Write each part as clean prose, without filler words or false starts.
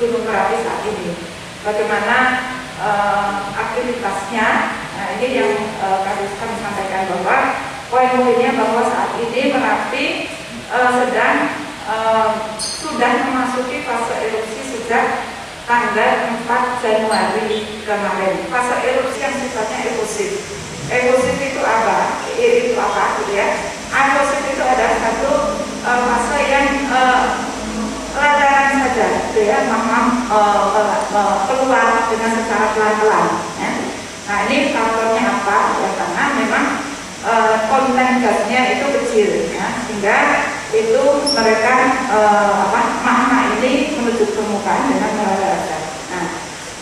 Gunung Merapi saat ini. Bagaimana aktivitasnya? Nah, ini yang kami sampaikan bahwa poin-poinnya bahwa saat ini Merapi sudah memasuki fase erupsi sejak tanggal 4 Januari kemarin. Fase erupsi yang sifatnya efusif. Efusif itu apa? Gitu ya. Efusif itu adalah satu fase yang landaran saja, gitu ya, keluar dengan secara pelan-pelan. Ya. Nah, ini faktornya apa? Ya, karena memang konten gasnya itu kecil, ya, sehingga itu mereka magma ini menuju permukaan dengan mengalir gas. Nah,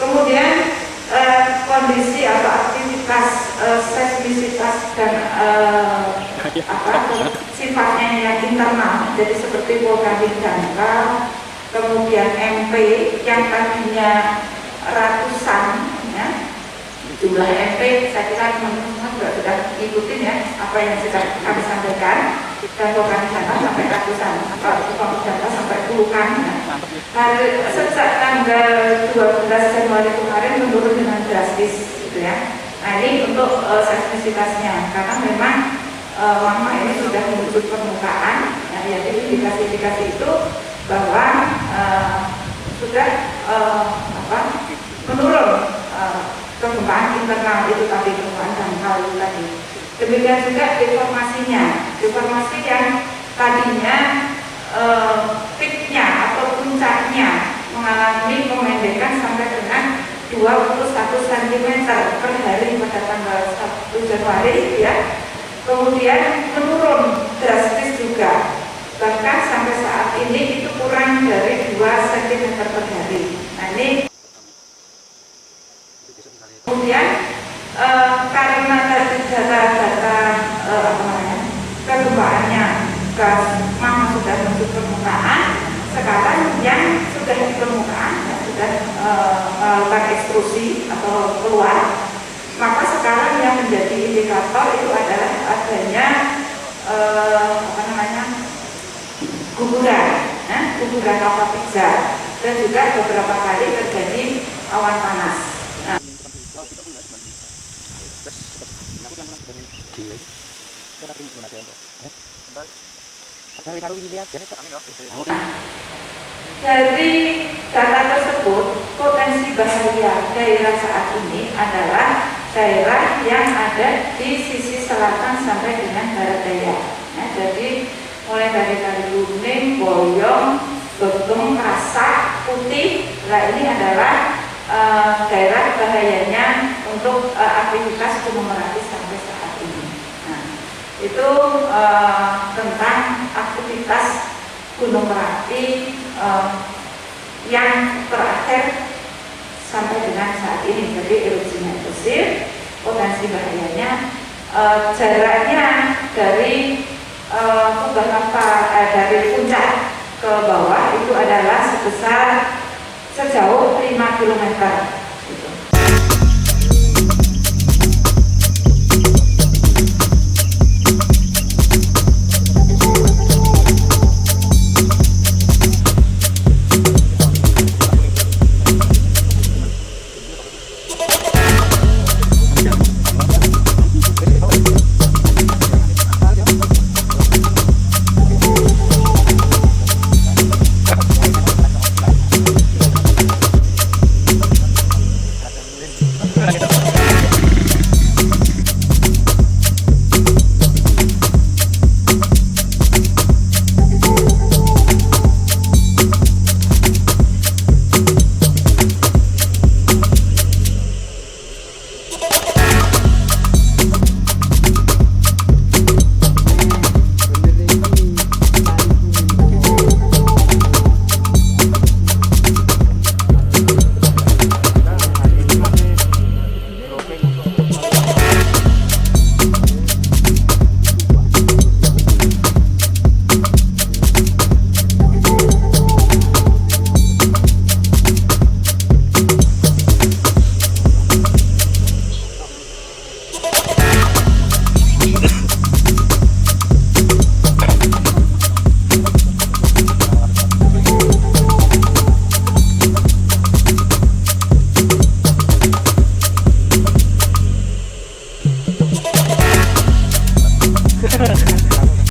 kemudian kondisi atau aktivitas seismisitas dan sifatnya yang internal, jadi seperti vulkanik dangkal, kemudian MP yang tadinya ratusan, ya, jumlah MP saya kira teman-teman juga sudah ikutin ya apa yang sudah kami sampaikan, dan vulkanik dangkal sampai ratusan, vulkanik dangkal sampai puluhan. Ya. Sejak tanggal 12 Januari kemarin menurun dengan drastis, gitu ya. Nah, ini untuk seismisitasnya, karena memang magma ini sudah menuju permukaan, ya, jadi indikasi-indikasi itu bahwa sudah menurun kegempaan internal itu tadi, kegempaan dangkal itu tadi. Demikian juga deformasinya, deformasi yang tadinya peaknya atau puncaknya mengalami pemendekan sampai dengan 21 cm per hari pada tanggal 1 Januari, ya. Kemudian menurun drastis juga, bahkan sampai saat ini itu kurang dari 2 cm per hari. Nah, ini kemudian karena tadi data kegempaannya gas magma sudah menuju permukaan, sekarang yang sudah di permukaan sudah melakukan ekstrusi atau keluar, maka sekarang yang menjadi indikator itu adalah adanya guguran lava pijar, dan juga beberapa kali terjadi awan panas. Nah, dari data tersebut, potensi bahaya daerah saat ini adalah daerah yang ada di sisi selatan sampai dengan barat daya. Nah, jadi mulai dari Kali Kuning, Boyong, Betung, Krasak, Putih. Nah, ini adalah daerah bahayanya untuk aktivitas Gunung Merapi sampai saat ini. Nah, itu tentang aktivitas Gunung Merapi yang terakhir sampai dengan saat ini. Jadi erupsinya efusif, potensi bahayanya, jaraknya dari dari puncak ke bawah itu adalah sejauh 5 km.